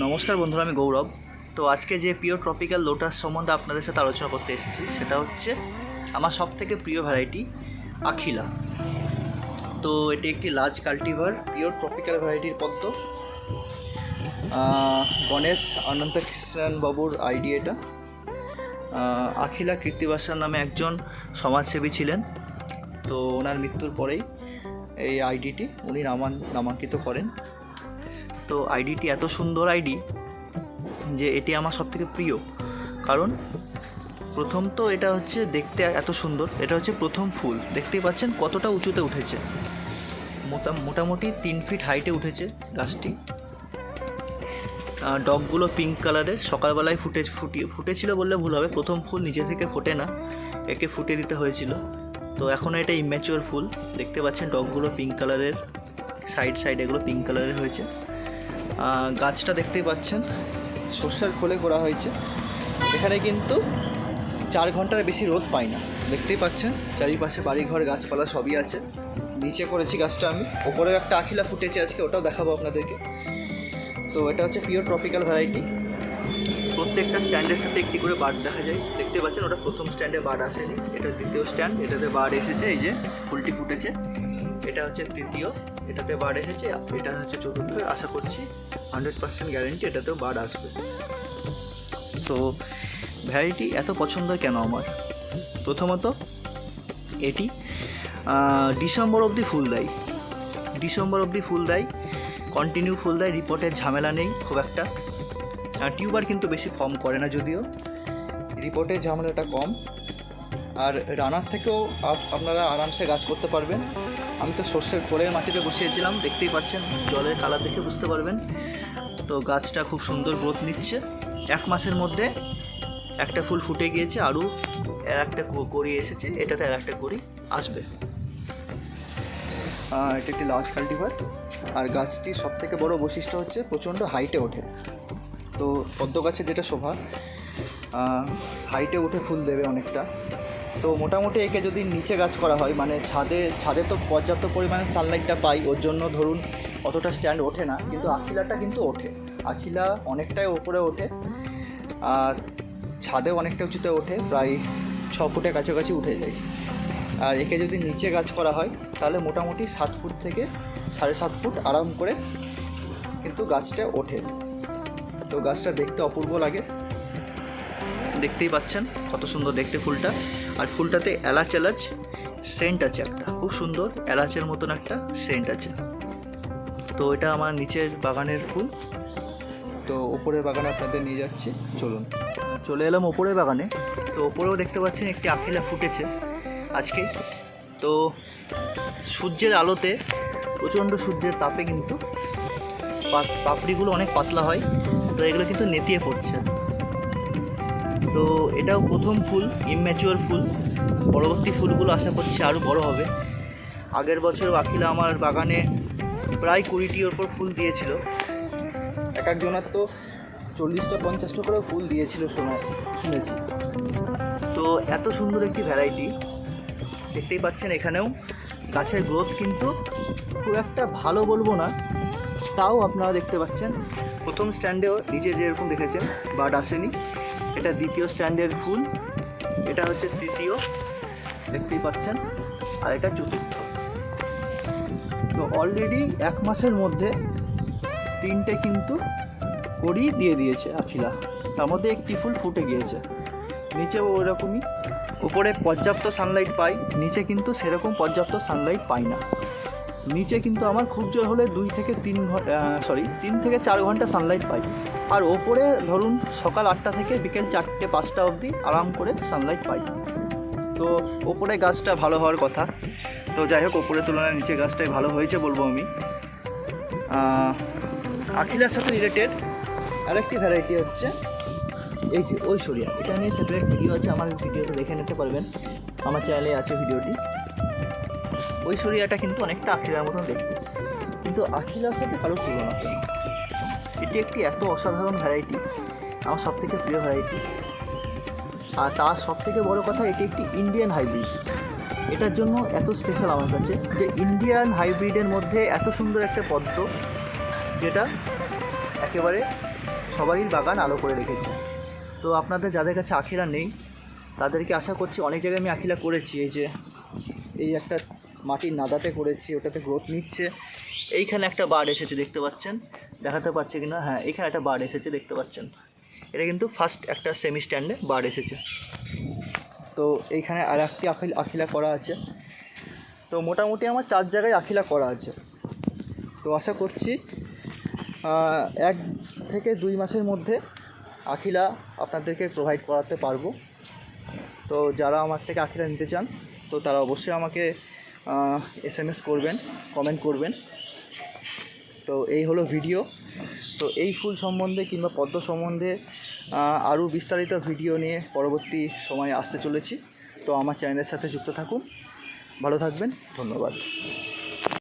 নমস্কার বন্ধুরা, আমি গৌরব। তো আজকে যে পিওর ট্রপিক্যাল লোটাস সম্বন্ধে আপনাদের সাথে আলোচনা করতে এসেছি সেটা হচ্ছে আমার সবথেকে প্রিয় ভ্যারাইটি আখিলা। তো এটি একটি লার্জ কাল্টিভার পিওর ট্রপিক্যাল ভ্যারাইটির পদ্ম। গণেশ অনন্ত কৃষ্ণন বাবুর আইডি এটা। আখিলা কৃত্তিবাসার নামে একজন সমাজসেবী ছিলেন। তো ওনার মৃত্যুর পরেই এই আইডিটি উনি নামাঙ্কিত করেন। তো আইডিটি এত সুন্দর আইডি যে এটি আমার সবথেকে প্রিয়, কারণ প্রথম তো এটা হচ্ছে দেখতে এত সুন্দর। এটা হচ্ছে প্রথম ফুল, দেখতেই পাচ্ছেন কতটা উঁচুতে উঠেছে। মোটামুটি 3 ফিট হাইটে উঠেছে গাছটি। ডগগুলো পিঙ্ক কালারের, সকালবেলায় ফুটেছিল বললে ভুল হবে। প্রথম ফুল নিজে থেকে ফোটে না, একে ফুটে দিতে হয়েছিল। তো এখনও এটা ইম্যাচিওর ফুল, দেখতে পাচ্ছেন ডগগুলো পিঙ্ক কালারের, সাইড এগুলো পিঙ্ক কালারের হয়েছে। গাছটা দেখতেই পাচ্ছেন সর্ষের খোলে করা হয়েছে। এখানে কিন্তু 4 ঘন্টার বেশি রোদ পাই না, দেখতেই পাচ্ছেন চারিপাশে বাড়িঘর গাছপালা সবই আছে। নিচে করেছি গাছটা আমি, ওপরেও একটা আখিলা ফুটেছে আজকে, ওটাও দেখাবো আপনাদেরকে। তো এটা হচ্ছে পিওর ট্রপিক্যাল ভ্যারাইটি। প্রত্যেকটা স্ট্যান্ডের সাথে একটি করে বার্ড দেখা যায়, দেখতে পাচ্ছেন। ওটা প্রথম স্ট্যান্ডে বার্ড আসেনি, এটা দ্বিতীয় স্ট্যান্ড, এটাতে বার্ড এসেছে। এই যে ফুলটি ফুটেছে, এটা হচ্ছে তৃতীয়, এটাতে বার্ড এসেছে। এটা হচ্ছে চতুর্থ। আশা করছি 100% গ্যারেন্টি এটাতেও বার্ড আসবে। তো ভ্যারাইটি এত পছন্দ কেন আমার? প্রথমত এটি ডিসেম্বর অবধি ফুল দেয়, কন্টিনিউ ফুল দেয়, রিপোর্টের ঝামেলা নেই খুব একটা। টিউবার কিন্তু বেশি ফর্ম করে না, যদিও রিপোর্টের ঝামেলাটা কম। আর রানার থেকেও আপনারা আরামসে গাছ করতে পারবেন। আমি তো সর্ষের খোলের মাটিতে বসিয়েছিলাম, দেখতেই পাচ্ছেন, জলের কালার দেখে বুঝতে পারবেন। তো গাছটা খুব সুন্দর গ্রোথ নিচ্ছে। 1 মাসের মধ্যে একটা ফুল ফুটে গিয়েছে, আরও একটা কড়ি এসেছে, এটাতে একটা কড়ি আসবে। এটা একটি লার্জ কাল্টিভার। আর গাছটির সবথেকে বড় বৈশিষ্ট্য হচ্ছে প্রচণ্ড হাইটে ওঠে। তো পদ্ম গাছের যেটা শোভা, হাইটে উঠে ফুল দেবে অনেকটা। তো মোটামুটি একে যদি নিচে গাছ করা হয়, মানে ছাদে তো পর্যাপ্ত পরিমাণে সানলাইটটা পাই, ওর জন্য ধরুন অতটা স্ট্যান্ড ওঠে না। কিন্তু আখিলাটা কিন্তু ওঠে, আখিলা অনেকটাই ওপরে ওঠে, আর ছাদে অনেকটা উঁচুতে ওঠে, প্রায় 6 ফুটের কাছাকাছি উঠে যায়। আর একে যদি নিচে গাছ করা হয় তাহলে মোটামুটি 7 ফুট থেকে 7.5 ফুট আরাম করে কিন্তু গাছটা ওঠে। তো গাছটা দেখতে অপূর্ব লাগে, দেখতেই পাচ্ছেন কত সুন্দর দেখতে ফুলটা। আর ফুলটাতে এলাচ সেন্ট আছে, একটা খুব সুন্দর এলাচের মতন একটা সেন্ট আছে। তো এটা আমার নিচের বাগানের ফুল। তো ওপরের বাগানে আপনাদের নিয়ে যাচ্ছি, চলুন। চলে এলাম ওপরের বাগানে। তো ওপরেও দেখতে পাচ্ছেন একটি আখিলা ফুটেছে আজকেই। তো সূর্যের আলোতে, প্রচণ্ড সূর্যের তাপে কিন্তু পাপড়িগুলো অনেক পাতলা হয়, তো এগুলো কিন্তু নেতিয়ে পড়ছে। তো এটাও প্রথম ফুল, ইম্যাচিওর ফুল। পরবর্তী ফুলগুলো আশা করছি আরও বড় হবে। আগের বছর আখিলা আমার বাগানে প্রায় 20টির ওপর ফুল দিয়েছিল। এক একজনের তো 40টা 50টা করে ফুল দিয়েছিল শুনেছি। তো এত সুন্দর একটি ভ্যারাইটি, দেখতেই পাচ্ছেন। এখানেও গাছের গ্রোথ কিন্তু খুব একটা ভালো বলবো না, তাও আপনারা দেখতে পাচ্ছেন। প্রথম স্ট্যান্ডেও নিচে যেরকম দেখেছেন বার্ড আসেনি, এটা দ্বিতীয় স্ট্যান্ডের ফুল, এটা হচ্ছে তৃতীয়, দেখতেই পাচ্ছেন, আর এটা চতুর্থ। তো অলরেডি 1 মাসের মধ্যে 3টে কিন্তু কড়ি দিয়ে দিয়েছে আখিলা, তার মধ্যে একটি ফুল ফুটে গিয়েছে। নিচেও ওরকমই, উপরে পর্যাপ্ত সানলাইট পাই, নিচে কিন্তু সেরকম পর্যাপ্ত সানলাইট পাই না। নিচে কিন্তু আমার খুব জোর হলে 3 থেকে 4 ঘন্টা সানলাইট পাই। আর ওপরে ধরুন সকাল 8টা থেকে বিকেল 4টে-5টা অবধি আরাম করে সানলাইট পাই। তো ওপরে গাছটা ভালো হওয়ার কথা। তো যাই হোক, ওপরের তুলনায় নিচে গাছটাই ভালো হয়েছে বলবো আমি। আখিলার সাথে রিলেটেড আরেকটি ভ্যারাইটি হচ্ছে এই যে ঐশ্বরিয়া। এটা নিয়ে সেপারেট ভিডিও আছে, আমার ভিডিওতে দেখে নিতে পারবেন, আমার চ্যানেলে আছে ভিডিওটি। ঐশ্বরিয়াটা কিন্তু অনেকটা আখিলার মতন দেখতে, কিন্তু আখিলার সাথে কারো তুলনা করে। এটি একটি এত অসাধারণ ভ্যারাইটি, আমার সবথেকে প্রিয় ভ্যারাইটি। আর তার সবথেকে বড় কথা, এটি একটি ইন্ডিয়ান হাইব্রিড। এটার জন্য এত স্পেশাল আমার কাছে যে ইন্ডিয়ান হাইব্রিডের মধ্যে এত সুন্দর একটা পদ্ম, যেটা একেবারে সবারই বাগান আলো করে রেখেছে। তো আপনাদের যাদের কাছে আখিলা নেই তাদেরকে আশা করছি, অনেক জায়গায় আমি আখিলা করেছি, এই যে এই একটা মাটির নাদাতে করেছি, ওটাতে গ্রোথ নিচ্ছে। এইখানে একটা বার্ড এসেছে দেখতে পাচ্ছেন, দেখাতে পারছি কি না, হ্যাঁ এইখানে একটা বার্ড এসেছে দেখতে পাচ্ছেন। এটা কিন্তু ফার্স্ট একটা সেমি স্ট্যান্ডে বার্ড এসেছে। তো এইখানে আর একটি আখিলা করা আছে। তো মোটামুটি আমার 4 জায়গায় আখিলা করা আছে। তো আশা করছি 1 থেকে 2 মাসের মধ্যে আখিলা আপনাদেরকে প্রোভাইড করাতে পারবো। তো যারা আমার থেকে আখিলা নিতে চান তো তারা অবশ্যই আমাকে SMS করবেন, কমেন্ট করবেন। তো এই হলো ভিডিও। তো এই ফুল সম্বন্ধে কিংবা পদ্ম সম্বন্ধে আরও বিস্তারিত ভিডিও নিয়ে পরবর্তী সময়ে আসতে চলেছি। তো আমার চ্যানেলের সাথে যুক্ত থাকুন, ভালো থাকবেন, ধন্যবাদ।